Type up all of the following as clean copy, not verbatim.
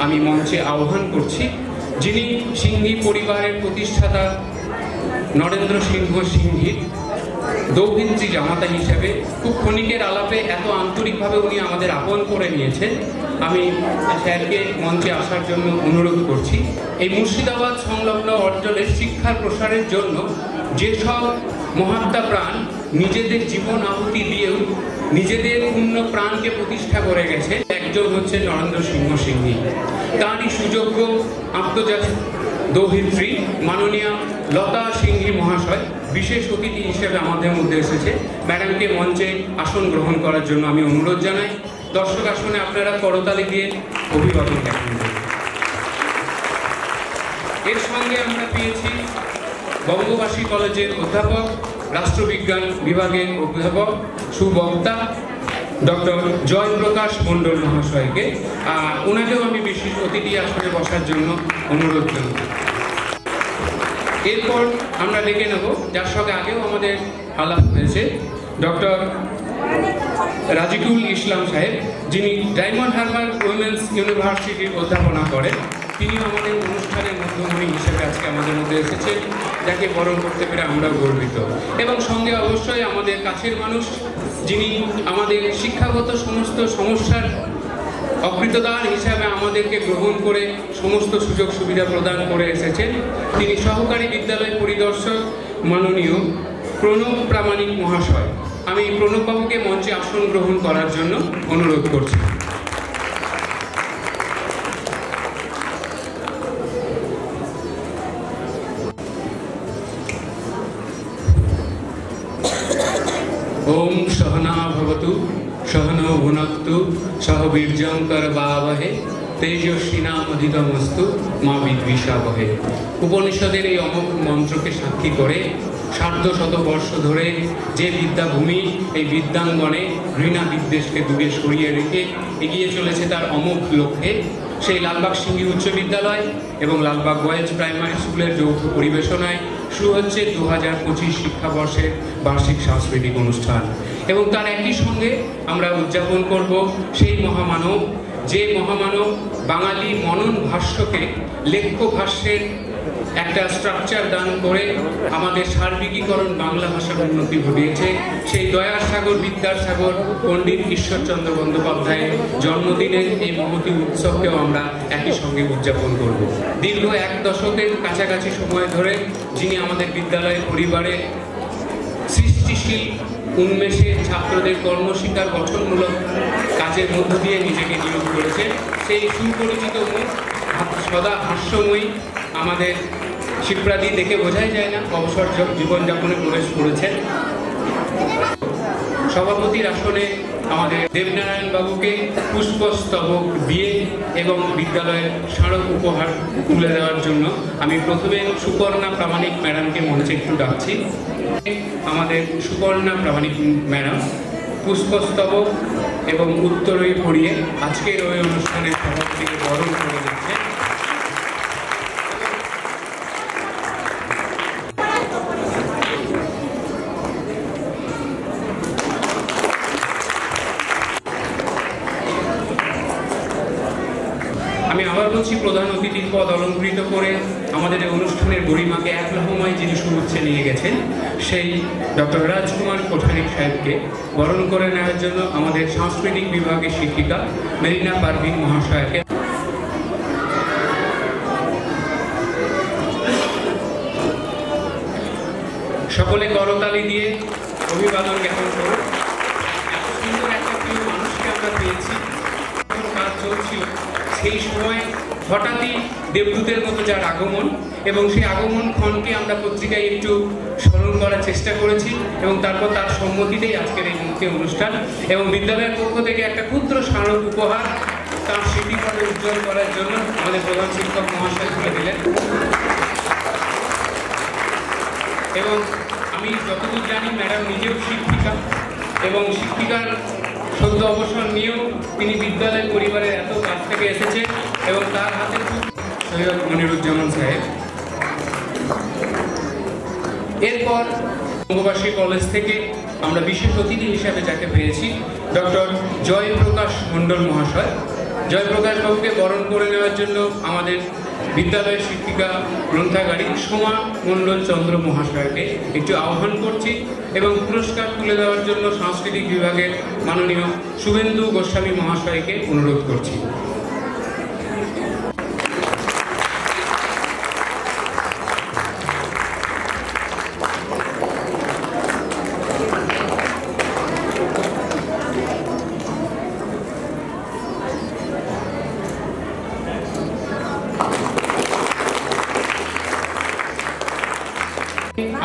আমি মঞ্চে আহ্বান করছি, যিনি সিংহী পরিবারের প্রতিষ্ঠাতা নরেন্দ্র সিংহ সিংহীর দৌহিত্রী জামাতা হিসেবে খুব ক্ষণিকের আলাপে এত আন্তরিকভাবে উনি আমাদের আপন করে নিয়েছেন। আমি স্যারকে মঞ্চে আসার জন্য অনুরোধ করছি। এই মুর্শিদাবাদ সংলগ্ন অঞ্চলের শিক্ষার প্রসারের জন্য যেসব মহাত্মা প্রাণ নিজেদের জীবন আহুতি দিয়েও নিজেদের পূর্ণ প্রাণকে প্রতিষ্ঠা করে গেছে, একজন হচ্ছে নরেন্দ্র সিংহ সিংহী। তাঁরই সুযোগ্য আত্মজাত দৌহিত্রী মাননীয়া লতা সিংহী মহাশয় বিশেষ অতিথি হিসেবে আমাদের মধ্যে এসেছে। ম্যাডামকে মঞ্চে আসন গ্রহণ করার জন্য আমি অনুরোধ জানাই। দর্শক আসনে আপনারা করতালি দিয়ে অভিবাদন জ্ঞাপন করুন। এর সঙ্গে আমরা পেয়েছি বঙ্গবাসী কলেজের অধ্যাপক, রাষ্ট্রবিজ্ঞান বিভাগের অধ্যাপক, সুবক্তা ডক্টর জয়প্রকাশ মণ্ডল মহাশয়কে। ওনাকেও আমি বিশেষ অতিথি আসনে বসার জন্য অনুরোধ জানাই। এরপর আমরা ডেকে নেব, যার সঙ্গে আগেও আমাদের আলাপ হয়েছে, ডক্টর রাজিকুল ইসলাম সাহেব, যিনি ডায়মন্ড হারবার উইমেন্স ইউনিভার্সিটির অধ্যাপনা করেন। তিনিও আমাদের অনুষ্ঠানের মধ্যমণি হিসেবে আজকে আমাদের মধ্যে এসেছেন, যাকে বরণ করতে পেরে আমরাও গর্বিত। এবং সঙ্গে অবশ্যই আমাদের কাছের মানুষ, যিনি আমাদের শিক্ষাগত সমস্ত সমস্যার অকৃতদার হিসাবে আমাদেরকে গ্রহণ করে সমস্ত সুযোগ সুবিধা প্রদান করে এসেছেন, তিনি সহকারী বিদ্যালয় পরিদর্শক মাননীয় প্রণব প্রামাণিক মহাশয়। আমি প্রণববাবুকে মঞ্চে আসন গ্রহণ করার জন্য অনুরোধ করছি। ওম সহনা ভবতু সহনো ভুনক্তু সহ বীর্যং করবাবহে তেজস্বিনামধিতমস্তু মা বিদ্বিষাবহে। উপনিষদের এই অমোঘ মন্ত্রকে সাক্ষী করে সার্ধশত বর্ষ ধরে যে বিদ্যাভূমি এই বিদ্যাঙ্গনে ঘৃণা বিদ্বেষকে দূরে সরিয়ে রেখে এগিয়ে চলেছে তার অমোঘ লক্ষ্যে, সেই লালবাগ সিংহী উচ্চ বিদ্যালয় এবং লালবাগ বয়েজ প্রাইমারি স্কুলের যৌথ পরিবেশনায় শুরু হচ্ছে 2025 শিক্ষাবর্ষের বার্ষিক সাংস্কৃতিক অনুষ্ঠান। এবং তার একই সঙ্গে আমরা উদযাপন করব সেই মহামানব, যে মহামানব বাঙালি মনন ভাষ্যকে লেখ্য ভাষ্যের একটা স্ট্রাকচার দান করে আমাদের সার্বিকীকরণ বাংলা ভাষার উন্নতি ঘটিয়েছে, সেই দয়ার সাগর বিদ্যার সাগর পণ্ডিত ঈশ্বরচন্দ্র বন্দ্যোপাধ্যায়ের জন্মদিনের এই মহতী উৎসবকেও আমরা একই সঙ্গে উদযাপন করব। দীর্ঘ 1 দশকের কাছাকাছি সময় ধরে যিনি আমাদের বিদ্যালয় পরিবারের সৃষ্টিশীল উন্মেষে ছাত্রদের কর্মশিক্ষার গঠনমূলক কাজের মধ্য দিয়ে নিজেকে নিয়োগ করেছে, সেই সুপরিচিত মুখ, সদা হাস্যময়ী আমাদের শিপ্রাদি দেখে বোঝাই যায় না অবসর জীবনযাপনে প্রবেশ করেছেন। সভাপতির আসনে আমাদের দেবনারায়ণ বাবুকে পুষ্পস্তবক দিয়ে এবং বিদ্যালয়ের স্মারক উপহার তুলে দেওয়ার জন্য আমি প্রথমে সুপর্ণা প্রামাণিক ম্যাডামকে মঞ্চে একটু ডাকছি। আমাদের সুপর্ণা প্রামাণিক ম্যাডাম পুষ্পস্তবক এবং উত্তরীয় পড়িয়ে আজকের ওই অনুষ্ঠানের সভাপতিকে বরণ করে দিচ্ছে। আমি আবার বলছি, প্রধান অতিথির পদ অলঙ্কৃত করে আমাদের এই অনুষ্ঠানের গরিমাকে এক লহমায় যিনি সুউচ্চে নিয়ে গেছেন, সেই ডক্টর রাজকুমার কোঠারিক সাহেবকে বরণ করে নেওয়ার জন্য আমাদের সাংস্কৃতিক বিভাগের শিক্ষিকা মেরিনা পারভিন মহাশয়কে সকলে করতালি দিয়ে অভিবাদন জ্ঞাপন করুন। এত সুন্দর একটা প্রিয় মানুষকে আমরা পেয়েছি। কাজ চলছিল সেই সময় হঠাৎই দেবদূতের মতো যার আগমন, এবং সেই আগমন ক্ষণকে আমরা পত্রিকায় একটু স্মরণ করার চেষ্টা করেছি এবং তারপর তার সম্মতিতেই আজকের এই মুখ্য অনুষ্ঠান এবং বিদ্যালয়ের পক্ষ থেকে একটা ক্ষুদ্র স্মারক উপহার তার স্মৃতিপটে উজ্জ্বল করার জন্য আমাদের প্রধান শিক্ষক মহাশয় তুলে দিলেন। এবং আমি যতদূর জানি ম্যাডাম নিজেও শিক্ষিকা এবং শিক্ষিকার সদ্য অবসর নিয়েও তিনি বিদ্যালয় পরিবারের এত কাছ থেকে এসেছে এবং তার হাতে সৈয়দ মনিরুজ্জামান সাহেব। এরপর বঙ্গবাসী কলেজ থেকে আমরা বিশেষ অতিথি হিসাবে যাকে পেয়েছি ডক্টর জয়প্রকাশ মণ্ডল মহাশয়, জয়প্রকাশ বাবুকে বরণ করে নেওয়ার জন্য আমাদের বিদ্যালয়ের শিক্ষিকা গ্রন্থাগারিক সোমা মণ্ডল চন্দ্র মহাশয়কে একটু আহ্বান করছি এবং পুরস্কার তুলে দেওয়ার জন্য সাংস্কৃতিক বিভাগের মাননীয় শুভেন্দু গোস্বামী মহাশয়কে অনুরোধ করছি।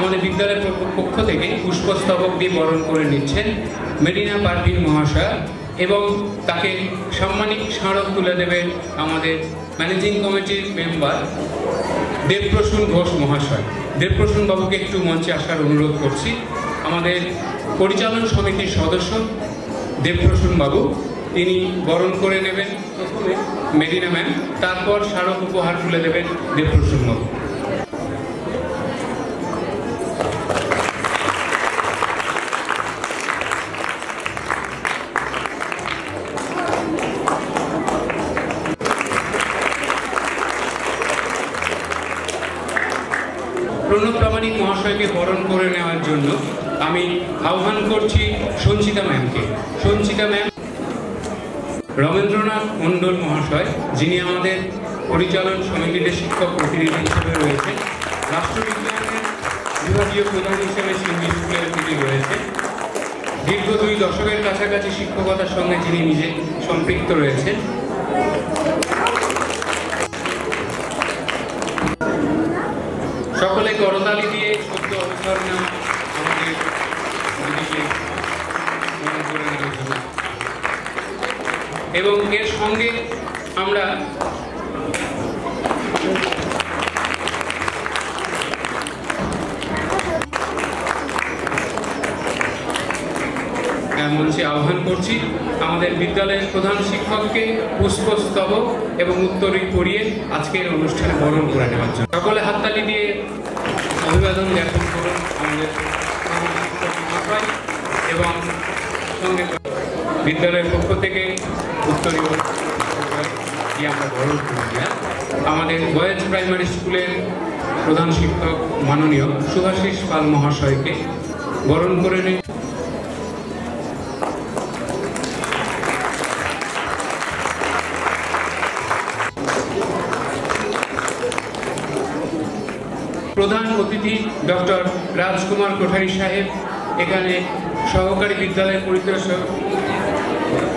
আমাদের বিদ্যালয়ের পক্ষ থেকে পুষ্পস্তবক দিয়ে বরণ করে নিচ্ছেন মেরিনা পারভিন মহাশয় এবং তাকে সাম্মানিক স্মারক তুলে দেবেন আমাদের ম্যানেজিং কমিটির মেম্বার দেবপ্রসূন ঘোষ মহাশয়। দেবপ্রসূন বাবুকে একটু মঞ্চে আসার অনুরোধ করছি। আমাদের পরিচালন সমিতির সদস্য দেবপ্রসূন বাবু, তিনি বরণ করে নেবেন প্রথমে মেরিনা ম্যাম, তারপর স্মারক উপহার তুলে দেবেন দেবপ্রসূন বাবু। প্রণব প্রামাণিক মহাশয়কে বরণ করে নেওয়ার জন্য আমি আহ্বান করছি সঞ্চিতা ম্যামকে। সঞ্চিতা ম্যাম রবীন্দ্রনাথ মণ্ডল মহাশয়, যিনি আমাদের পরিচালন সমিতিতে শিক্ষক প্রতিনিধি হিসেবে রয়েছে, রাষ্ট্রবিজ্ঞানের বিভাগীয় প্রধান হিসেবে সিন্ধি স্কুলের তিনি রয়েছে, দীর্ঘ 2 দশকের কাছাকাছি শিক্ষকতার সঙ্গে যিনি নিজে সম্পৃক্ত রয়েছেন। সকলে করতালি দিয়ে সদ্য অবসর নেওয়া আমাদের দিদিকে মনে করে নেওয়ার জন্য। এবং এর সঙ্গে আমরা মঞ্চে আহ্বান করছি আমাদের বিদ্যালয়ের প্রধান শিক্ষককে পুষ্পস্তবক এবং উত্তরী পরিয়ে আজকের অনুষ্ঠানে বরণ করে নেওয়ার জন্য। সকলে হাততালি দিয়ে অভিবাদন জ্ঞাপন করুন আমাদের প্রধান শিক্ষক মহাশয় এবং সঙ্গে বিদ্যালয়ের পক্ষ থেকে উত্তরী দিয়ে আমরা বরণ করে দিলাম আমাদের বয়েজ প্রাইমারি স্কুলের প্রধান শিক্ষক মাননীয় শুভাশিস পাল মহাশয়কে বরণ করে নিই। প্রধান অতিথি ডক্টর রাজকুমার কোঠারি সাহেব, এখানে সহকারী বিদ্যালয়ের পরিদর্শক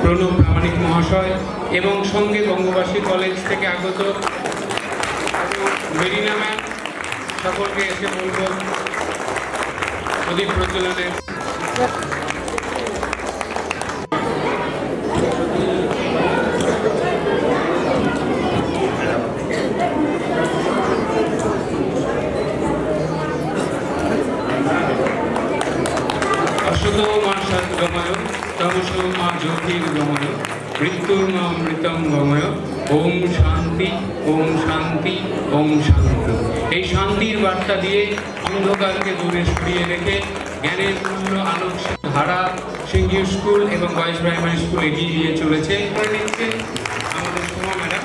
প্রণব প্রামাণিক মহাশয় এবং সঙ্গে বঙ্গবাসী কলেজ থেকে আগত মেরিনা ম্যাম, সকলকে এসে বলব প্রদীপ প্রজ্বলনের। মৃত্যুর মা অমৃতম গময়। ওম শান্তি, ওম শান্তি, ওম শান্তি। এই শান্তির বার্তা দিয়ে অন্ধকারকে দূরে সরিয়ে রেখে জ্ঞানের মূল্য আলোক ধারা সিংহি স্কুল এবং বয়েজ প্রাইমারি স্কুল এগিয়ে দিয়ে চলেছে। আমাদের সোমা ম্যাডাম।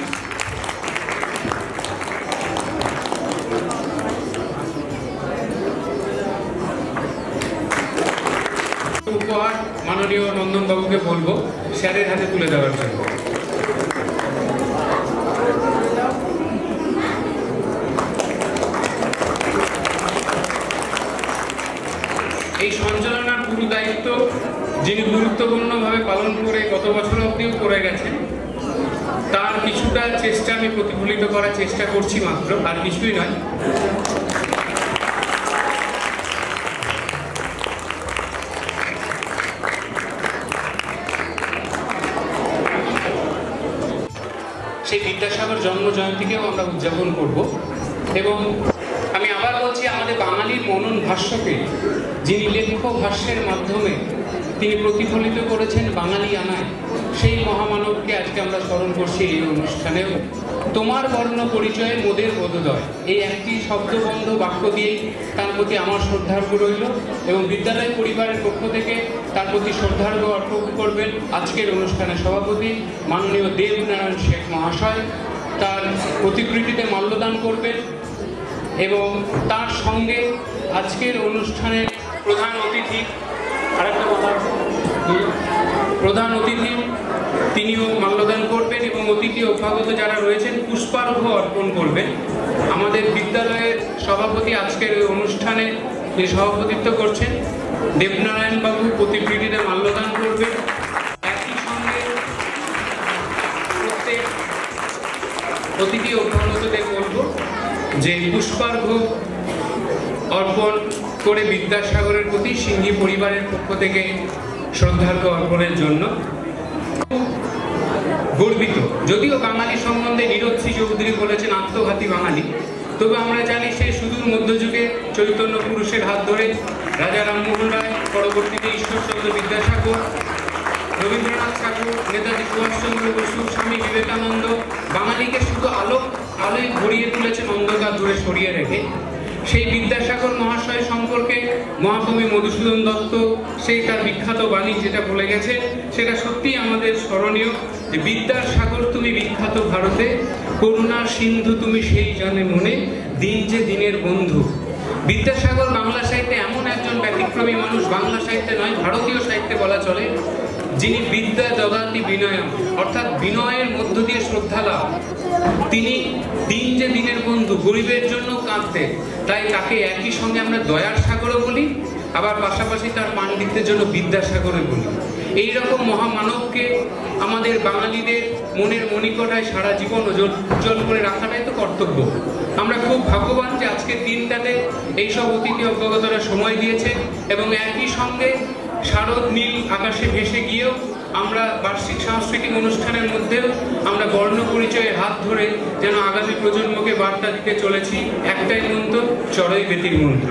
উপহার মাননীয় নন্দন বাবুকে বলবো স্যারের হাতে তুলে দেওয়ার জন্য। এই সঞ্চালনার পুরো দায়িত্ব যিনি গুরুত্বপূর্ণভাবে পালন করে গত বছর অবধিও করে গেছেন, তার কিছুটা চেষ্টা আমি প্রতিফলিত করার চেষ্টা করছি মাত্র, আর কিছুই নয়। সেই বিদ্যাসাগর জন্ম জয়ন্তীকেও আমরা উদযাপন করব। এবং আমি আবার বলছি, আমাদের বাঙালির মনন ভাষ্যকে যিনি লেখ্য ভাষ্যের মাধ্যমে তিনি প্রতিফলিত করেছেন বাঙালি আনায়, সেই মহামানবকে আজকে আমরা স্মরণ করছি এই অনুষ্ঠানেও। তোমার বর্ণ পরিচয়ে মোদের বোধোদয়, এই একটি শব্দবন্ধ বাক্য দিয়েই তার প্রতি আমার শ্রদ্ধার্ঘ্য রইল এবং বিদ্যালয় পরিবারের পক্ষ থেকে তার প্রতি শ্রদ্ধার্ঘ্য অর্পণ করবেন আজকের অনুষ্ঠানের সভাপতি মাননীয় দেবনারায়ণ শেখ মহাশয়। তার প্রতিকৃতিতে মাল্যদান করবেন এবং তার সঙ্গে আজকের অনুষ্ঠানের প্রধান অতিথি তিনিও মাল্যদান করবেন এবং অতিথি অভ্যাগত যারা রয়েছেন পুষ্পার্ঘ্য অর্পণ করবেন। আমাদের বিদ্যালয়ের সভাপতি আজকের এই অনুষ্ঠানে যে সভাপতিত্ব করছেন দেবনারায়ণ বাবু প্রতিকৃতিতে মাল্যদান করবেন। একই সঙ্গে প্রত্যেক অতিথি অভ্যাগতদের বলব যে পুষ্পার্ঘ্য অর্পণ করে বিদ্যাসাগরের প্রতি সিংহী পরিবারের পক্ষ থেকে শ্রদ্ধার্ঘ্য অর্পণের জন্য গর্বিত। যদিও বাঙালি সম্বন্ধে নীরজী চৌধুরী বলেছেন আত্মঘাতী বাঙালি, তবে আমরা জানি সে সুদূর মধ্যযুগে চৈতন্য পুরুষের হাত ধরে রাজা রামমোহন রায়, পরবর্তীতে ঈশ্বরচন্দ্র বিদ্যাসাগর, রবীন্দ্রনাথ ঠাকুর, নেতাজি সুভাষচন্দ্র বসু, স্বামী বিবেকানন্দ বাঙালিকে শুধু আলোয় ভরিয়ে তুলেছেন, অন্ধকার দূরে সরিয়ে রেখে। সেই বিদ্যাসাগর মহাশয় সম্পর্কে মহাকবি মধুসূদন দত্ত সেই তার বিখ্যাত বাণী যেটা বলে গেছে, সেটা সত্যিই আমাদের স্মরণীয় যে বিদ্যার সাগর তুমি বিখ্যাত ভারতে, করুণার সিন্ধু তুমি সেই জানে মনে, দিন যে দিনের বন্ধু। বিদ্যাসাগর বাংলা সাহিত্যে এমন একজন ব্যতিক্রমী মানুষ, বাংলা সাহিত্যে নয় ভারতীয় সাহিত্যে বলা চলে, যিনি বিদ্যা জগাতি বিনয়ম অর্থাৎ বিনয়ের মধ্য দিয়ে শ্রদ্ধা লাভ। তিনি দিন যে দিনের বন্ধু, গরিবের জন্য কাঁদতেন, তাই তাকে একই সঙ্গে আমরা দয়ার সাগরও বলি, আবার পাশাপাশি তার পাণ্ডিত্যের জন্য বিদ্যাসাগরও বলি। এইরকম মহামানবকে আমাদের বাঙালিদের মনের মণিকোঠায় সারা জীবন উজ্জ্বল করে রাখাটাই তো কর্তব্য। আমরা খুব ভাগ্যবান যে আজকের দিনটাতে এইসব অতিথি অভ্যাগতরা সময় দিয়েছে এবং একই সঙ্গে শারদ নীল আকাশে ভেসে গিয়েও আমরা বার্ষিক সাংস্কৃতিক অনুষ্ঠানের মধ্যেও আমরা বর্ণ পরিচয়ে হাত ধরে যেন আগামী প্রজন্মকে বার্তা দিতে চলেছি একটাই মন্ত্র, চড়ই বেতির মন্ত্র।